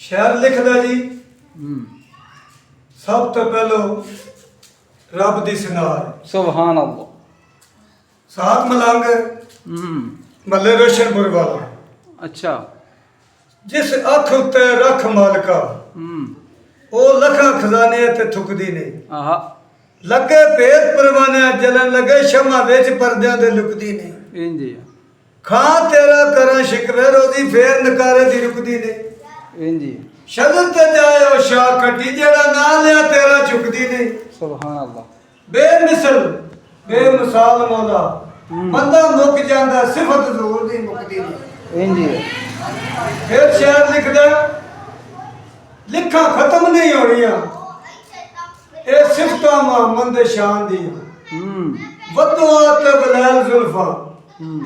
ਸ਼ਾਇਰ ਲਿਖਦਾ ਜੀ ਸਭ ਤੋਂ ਪਹਿਲੋਂ ਰੱਬ ਦੀ ਸਿਨਾਰ ਸੁਭਾਨ ਅੱਲਾਹ। ਸਾਤ ਮਲੰਗ ਮੱਲੇ ਰੋਸ਼ਨਪੁਰ ਵਾਲਾ। ਅੱਛਾ। ਜਿਸ ਅੱਖ ਉੱਤੇ ਰੱਖ ਮਾਲਕਾ ਉਹ ਲੱਖਾਂ ਖਜ਼ਾਨੇ ਤੇ ਥੁੱਕਦੀ ਨਹੀਂ। ਆਹਾ। ਲੱਗੇ ਭੇਦ ਪਰਵਾਨਿਆਂ ਜਲਨ ਲੱਗੇ ਸ਼ਮਾ ਵਿੱਚ ਪਰਦਿਆਂ ਦੇ ਲੁਕਦੀ ਨਹੀਂ। ਇੰਜੀ ਖਾਂ ਤੇਰਾ ਕਰਾਂ ਸ਼ਿਕਵੇ ਰੋਦੀ ਫੇਰ ਨਕਾਰੇ ਦੀ ਰੁਕਦੀ ਨਹੀਂ। ਇੰਜੀ ਸ਼ਗਨ ਤੇ ਜਾਏ ਉਹ ਸ਼ਾਹ ਖੱਟੀ ਜਿਹੜਾ ਨਾ ਲਿਆ ਤੇਰਾ ਝੁਕਦੀ ਨਹੀਂ। ਸੁਭਾਨ ਅੱਲਾਹ। ਬੇਮਿਸਲ ਬੇਮਿਸਾਲ ਮੌਲਾ ਬੰਦਾ ਮੁੱਕ ਜਾਂਦਾ ਸਿਫਤ ਜ਼ੂਰ ਦੀ ਮੁਕਦੀ ਨਹੀਂ। ਇੰਜੀ ਫਿਰ ਸ਼ਾਇਰ ਲਿਖਦਾ ਲਿਖਾਂ ਖਤਮ ਨਹੀਂ ਹੋਣੀਆਂ ਇਹ ਸਿਫਤਾਂ ਮੁਹੰਮਦ ਦੇ ਸ਼ਾਨ ਦੀਆਂ। ਵੱਧੂਆਂ ਤੇ ਬਲੈਲ ਜ਼ੁਲਫਾਂ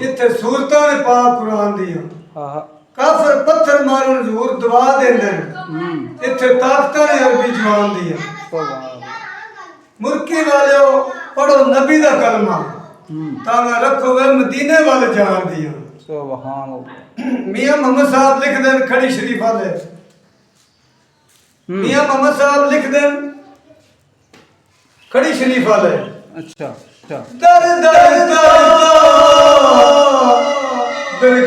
ਇੱਥੇ ਸੂਰਤਾਂ ਨੇ ਪਾਕ ਕੁਰਾਨ ਦੀਆਂ। ਆਹਾ। ਕਾਫਰ ਪੱਥਰ ਮਾਰਨ ਜ਼ੂਰ ਦਵਾ ਦਿੰਦੇ ਨੇ ਇੱਥੇ ਤਾਕਤਾਂ ਨੇ ਅਰਬੀ ਜਵਾਨ ਦੀਆਂ। ਸੁਭਾਨ ਅੱਲਾਹ। ਮੁਰਕੀ ਵਾਲਿਓ ਪੜੋ ਨਬੀ ਦਾ ਕਲਮਾ ਤਾਂ ਮੈਂ ਰੱਖੋ ਵੇ ਮਦੀਨੇ ਵੱਲ ਜਾਣ ਦੀਆਂ। ਸੁਭਾਨ ਅੱਲਾਹ। ਮੀਆਂ ਮੁਹੰਮਦ ਸਾਹਿਬ ਲਿਖਦੇ ਨੇ ਖੜੀ ਸ਼ਰੀਫ ਵਾਲੇ। ਮੀਆਂ ਮੁਹੰਮਦ ਸਾਹਿਬ ਲਿਖਦੇ ਨੇ ਖੜੀ ਸ਼ਰੀਫ ਵਾਲੇ। ਅੱਛਾ ਅੱਛਾ। ਦਰ ਦਰ ਦਰ ਦਰ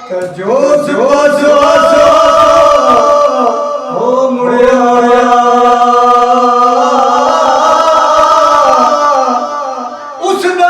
ਕਰ ਜਾ ਜੋ ਸੁਆ ਹੋ ਮੁੜਿਆ ਉਸ ਦਾ